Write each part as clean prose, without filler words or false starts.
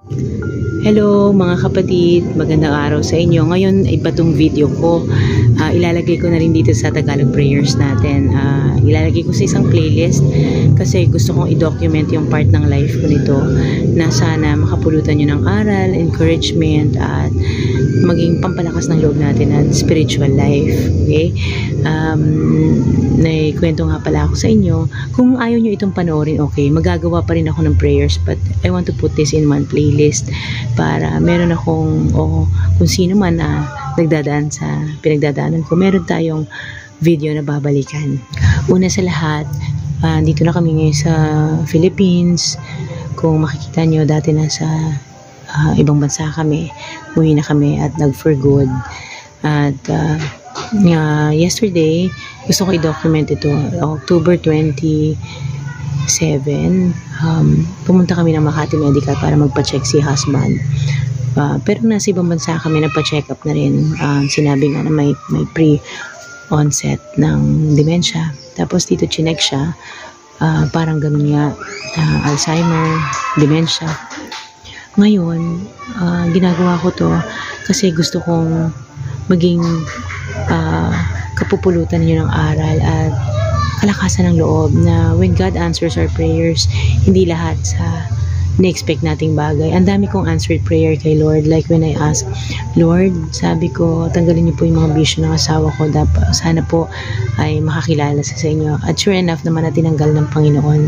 Hello mga kapatid, magandang araw sa inyo. Ngayon iba tong video ko. Ilalagay ko na rin dito sa Tagalog prayers natin. Ilalagay ko sa isang playlist kasi gusto kong i-document yung part ng life ko nito na sana makapulutan nyo ng aral, encouragement at maging pampalakas ng loob natin at spiritual life. Okay? Naikwento nga pala ako sa inyo. Kung ayaw nyo itong panoorin, okay, magagawa pa rin ako ng prayers, but I want to put this in one playlist para meron akong kung sino man na nagdadaan sa pinagdadaanan ko, meron tayong video na babalikan. Una sa lahat, dito na kami ngayon sa Philippines. Kung makikita nyo, dati nasa ibang bansa kami, umuwi na kami at nag-for good. At yesterday, gusto ko i-document ito, October 27, pumunta kami ng Makati Medical para magpa-check si husband. Pero nasa ibang bansa kami, nagpa-check up na rin. Sinabi nga na may pre-onset ng dementia. Tapos dito chinek siya, parang ganun nga, Alzheimer, dementia. Ngayon, ginagawa ko to kasi gusto kong maging kapupulutan niyo ng aral at kalakasan ng loob na when God answers our prayers, hindi lahat sa na-expect nating bagay. Ang dami kong answered prayer kay Lord. Like when I ask, Lord, sabi ko, tanggalin niyo po yung mga bisyo ng asawa ko. Sana po ay makakilala sa inyo. At sure enough naman na tinanggal ng Panginoon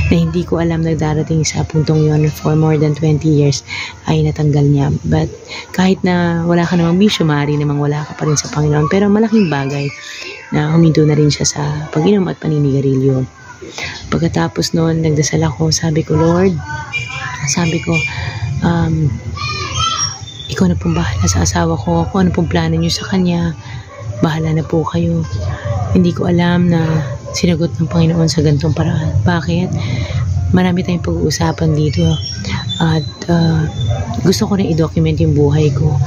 na hindi ko alam na darating sa puntong yon for more than 20 years ay natanggal niya. But kahit na wala ka namang bisyo, maaari namang wala ka pa rin sa Panginoon. Pero malaking bagay na huminto na rin siya sa pag-inom at paninigarilyo. Pagkatapos noon, nagdasal ako, sabi ko, Lord, ikaw na pong bahala sa asawa ko, kung ano pong plano niyo sa kanya, bahala na po kayo. Hindi ko alam na sinagot ng Panginoon sa ganitong paraan. Bakit? Marami tayong pag-uusapan dito at gusto ko rin i-document yung buhay ko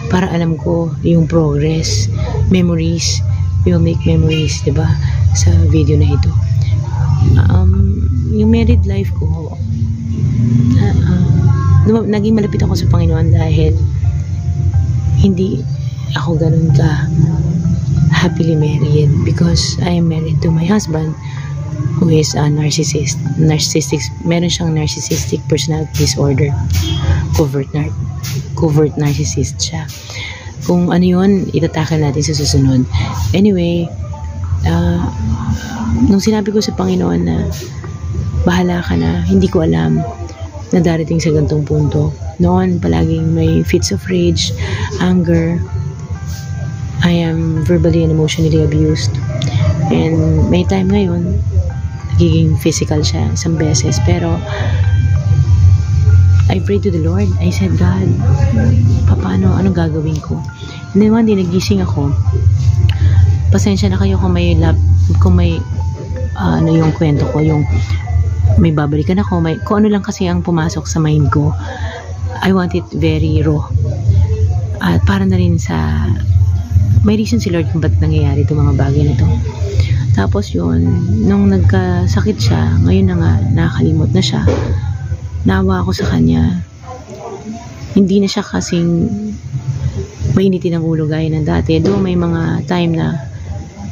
para alam ko yung progress, memories, we'll make memories, diba, sa video na ito. Yung married life ko, naging malapit ako sa Panginoon dahil hindi ako ganun ka happily married because I am married to my husband who is a narcissistic, meron siyang narcissistic personality disorder, covert narcissist siya. Kung ano yun, itatakal natin sa susunod. Anyway, nung sinabi ko sa Panginoon na bahala ka na, hindi ko alam na darating sa gantong punto. Noon, palaging may fits of rage, anger. I am verbally and emotionally abused. And may time ngayon, nagiging physical siya isang beses. Pero, I prayed to the Lord. I said, God, paano, anong gagawin ko? And then one day, nagising ako. Pasensya na kayo kung may yung kwento ko, yung may babalikan ako, kung ano lang kasi ang pumasok sa mind ko. I want it very raw. At para na rin sa may reason si Lord kung ba't nangyayari itong mga bagay na ito. Tapos yun, nung nagkasakit siya, ngayon na nga, nakakalimot na siya. Naawa ako sa kanya. Hindi na siya kasing mainitin ang ulo gaya ng dati. Doon may mga time na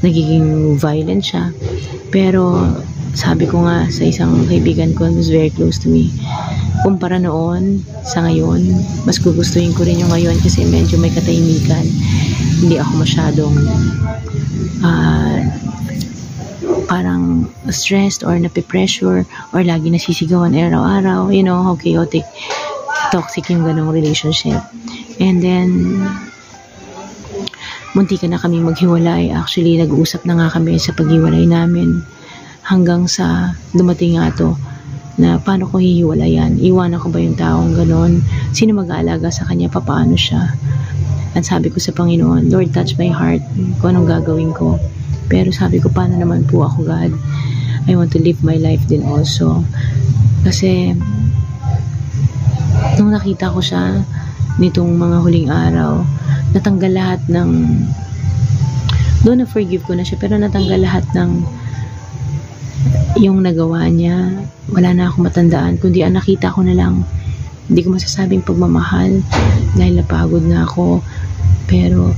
nagiging violent siya. Pero sabi ko nga sa isang kaibigan ko who's very close to me, kumpara noon sa ngayon, mas gugustuhin ko rin yung ngayon kasi medyo may katahimikan. Hindi ako masyadong parang stressed or napipressure or lagi nasisigawan araw-araw. You know how chaotic, toxic yung ganong relationship. And then munti ka na kami maghiwalay. Actually, nag-uusap na nga kami sa paghiwalay namin hanggang sa dumating nga to na paano ko hihiwalayan? Iwanan ko ba yung taong ganon? Sino mag-aalaga sa kanya? Paano siya? At sabi ko sa Panginoon, Lord, touch my heart kung anong gagawin ko. Pero sabi ko, paano naman po ako, God? I want to live my life din also. Kasi nung nakita ko siya nitong mga huling araw, natanggal lahat ng doon na forgive ko na siya, pero natanggal lahat ng yung nagawa niya. Wala na akong matandaan, kundi ang nakita ko na lang Hindi ko masasabing pagmamahal dahil napagod na ako. Pero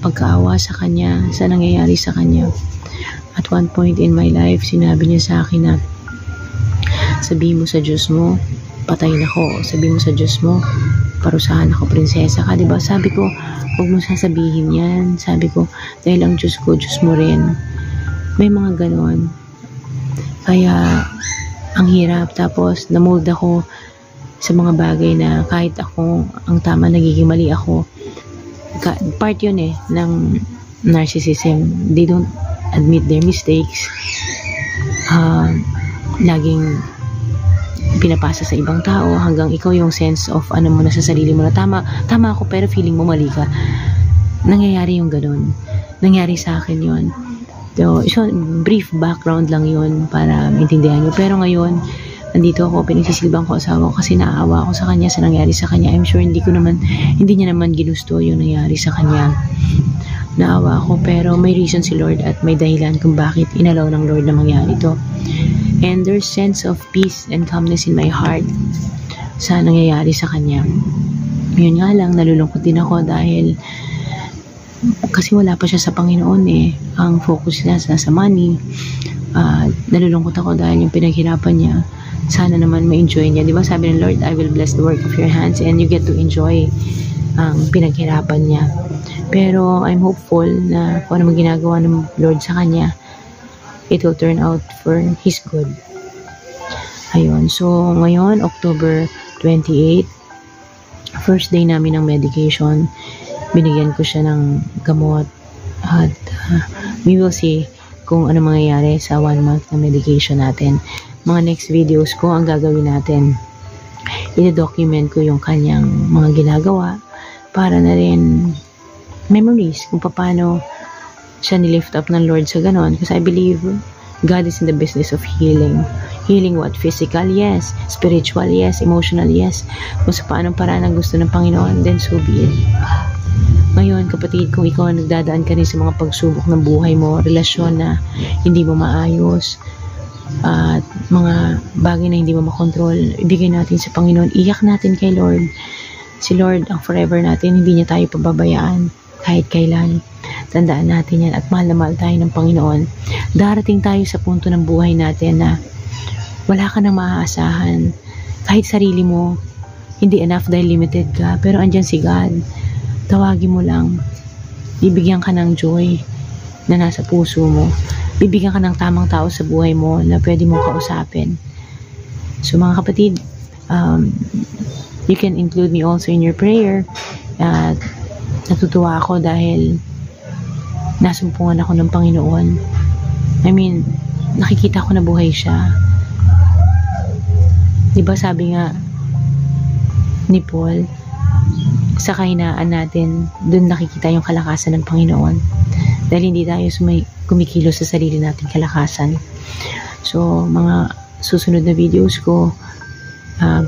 pagkaawa sa kanya, sa nangyayari sa kanya. At one point in my life, sinabi niya sa akin na, sabihin mo sa Diyos mo, patayin ako. Sabihin mo sa Diyos mo, parusahan ako, prinsesa ka. Diba? Sabi ko, huwag mo sasabihin yan. Sabi ko, dahil ang Diyos ko, Diyos mo rin. May mga ganon. Kaya, ang hirap. Tapos, namold ako sa mga bagay na kahit ako, ang tama, nagiging mali ako. Part yun ng narcissism. They don't admit their mistakes. Laging pinapasa sa ibang tao hanggang ikaw yung sense of ano mo na sa sarili mo na tama ako pero feeling mo mali ka. Nangyayari yung ganun. Nangyari sa akin yun. So brief background lang yun para maintindihan nyo. Pero ngayon, nandito ako, pinagsisilbang ko asawa ko kasi naaawa ako sa kanya, sa nangyari sa kanya. I'm sure hindi niya naman ginusto yung nangyari sa kanya. Naawa ako, pero may reason si Lord at may dahilan kung bakit inalaw ng Lord na mangyari ito. And there's sense of peace and calmness in my heart sa nangyayari sa kanya. Yun nga lang, nalulungkot din ako dahil kasi wala pa siya sa Panginoon Ang focus niya sa money. Nalulungkot ako dahil yung pinaghirapan niya, sana naman ma-enjoy niya. Diba sabi ng Lord, I will bless the work of your hands and you get to enjoy ang pinaghirapan niya. Pero I'm hopeful na kung ano ginagawa ng Lord sa kanya, it will turn out for His good. Ayun. So, ngayon, October 28, first day namin ng medication. Binigyan ko siya ng gamot. At we will see kung ano mangyayari sa 1 month na medication natin. Mga next videos ko, ang gagawin natin, i-document ko yung kanyang mga ginagawa para na rin memories kung paano siya nilift up ng Lord sa ganon. Because I believe God is in the business of healing. Healing what? Physical, yes. Spiritual, yes. Emotional, yes. Kung sa paanong paraan ang gusto ng Panginoon, then so be it. Ngayon, kapatid, kung ikaw nagdadaan ka rin sa mga pagsubok ng buhay mo, relasyon na hindi mo maayos, at mga bagay na hindi mo makontrol, ibigay natin sa Panginoon. Iyak natin kay Lord. Si Lord, ang forever natin, hindi niya tayo pababayaan kahit kailan. Tandaan natin yan at mahal na mahal tayo ng Panginoon. Darating tayo sa punto ng buhay natin na wala ka nang maaasahan. Kahit sarili mo, hindi enough dahil limited ka. Pero andyan si God. Tawagin mo lang. Bibigyan ka ng joy na nasa puso mo. Bibigyan ka ng tamang tao sa buhay mo na pwede mong kausapin. So mga kapatid, you can include me also in your prayer. At natutuwa ako dahil nasumpungan ako ng Panginoon. I mean, nakikita ko na buhay siya. Diba sabi nga ni Paul, sa kahinaan natin, dun nakikita yung kalakasan ng Panginoon. Dahil hindi tayo kumikilos sa sarili nating kalakasan. So, mga susunod na videos ko,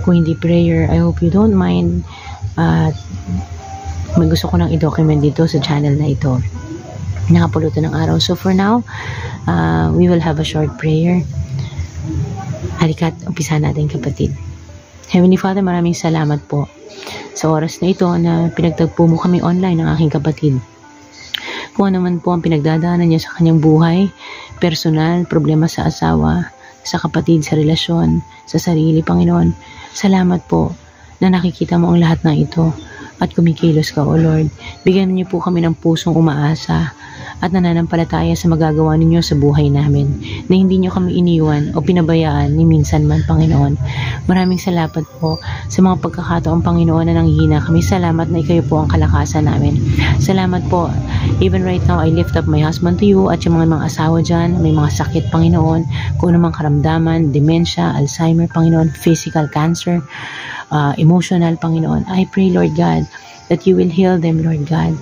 kung hindi prayer, I hope you don't mind. At may gusto ko nang i-document dito sa channel na ito. Nakapulutan ng araw. So, for now, we will have a short prayer. Halika't, umpisa natin kapatid. Heavenly Father, maraming salamat po sa oras na ito na pinagtagpo mo kami online ng aking kapatid. Kung ano man po ang pinagdadaanan niya sa kanyang buhay, personal, problema sa asawa, sa kapatid, sa relasyon, sa sarili, Panginoon, salamat po na nakikita mo ang lahat ng ito at kumikilos ka, O Lord. Bigyan niyo po kami ng pusong umaasa at nananampalataya sa magagawa ninyo sa buhay namin, na hindi niyo kami iniwan o pinabayaan ni minsan man, Panginoon. Maraming salamat po sa mga pagkakataong, Panginoon, na nanghihina kami. Salamat na ikayo po ang kalakasan namin. Salamat po. Even right now, I lift up my husband to you at yung mga asawa dyan, may mga sakit, Panginoon, kung anumang karamdaman, dementia, Alzheimer, Panginoon, physical cancer, emotional, Panginoon. I pray, Lord God, that you will heal them, Lord God.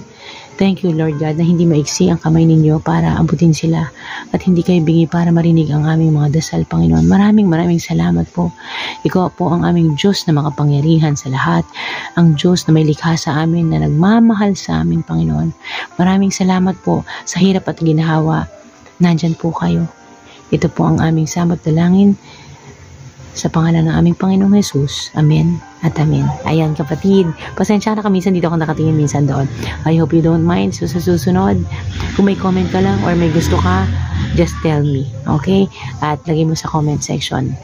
Thank you, Lord God, na hindi maiksi ang kamay ninyo para amputin sila at hindi kayo bingi para marinig ang aming mga dasal, Panginoon. Maraming salamat po. Ikaw po ang aming Diyos na makapangyarihan sa lahat. Ang Diyos na may likha sa amin, na nagmamahal sa amin, Panginoon. Maraming salamat po sa hirap at ginhawa. Nandyan po kayo. Ito po ang aming samot dalangin Sa pangalan ng aming Panginoong Jesus. Amen at amen. Ayan kapatid, pasensya na ka minsan dito ako nakatingin, minsan doon. I hope you don't mind. So sa susunod, kung may comment ka lang or may gusto ka, just tell me. Okay? At lagay mo sa comment section.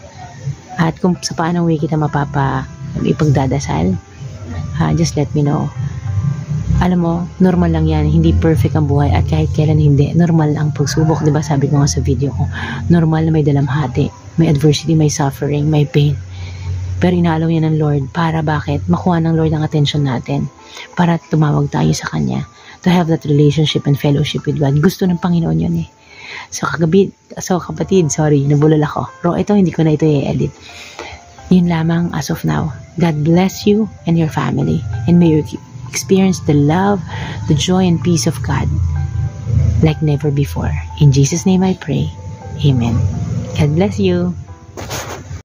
At kung sa paanong way kita ipagdadasal, just let me know. Alam mo, normal lang yan. Hindi perfect ang buhay at kahit kailan hindi. Normal ang pagsubok. Diba sabi ko nga sa video ko, normal na may dalamhati. May adversity, may suffering, may pain. Pero inaalaw yan ng Lord para bakit? Makuha ng Lord ang attention natin. Para tumawag tayo sa Kanya. To have that relationship and fellowship with God. Gusto ng Panginoon yun eh. So kapatid, sorry, nabulol ako. Pero ito, hindi ko na ito i-edit. Yun lamang as of now. God bless you and your family. And may you experience the love, the joy, and peace of God like never before. In Jesus' name I pray. Amen. God bless you.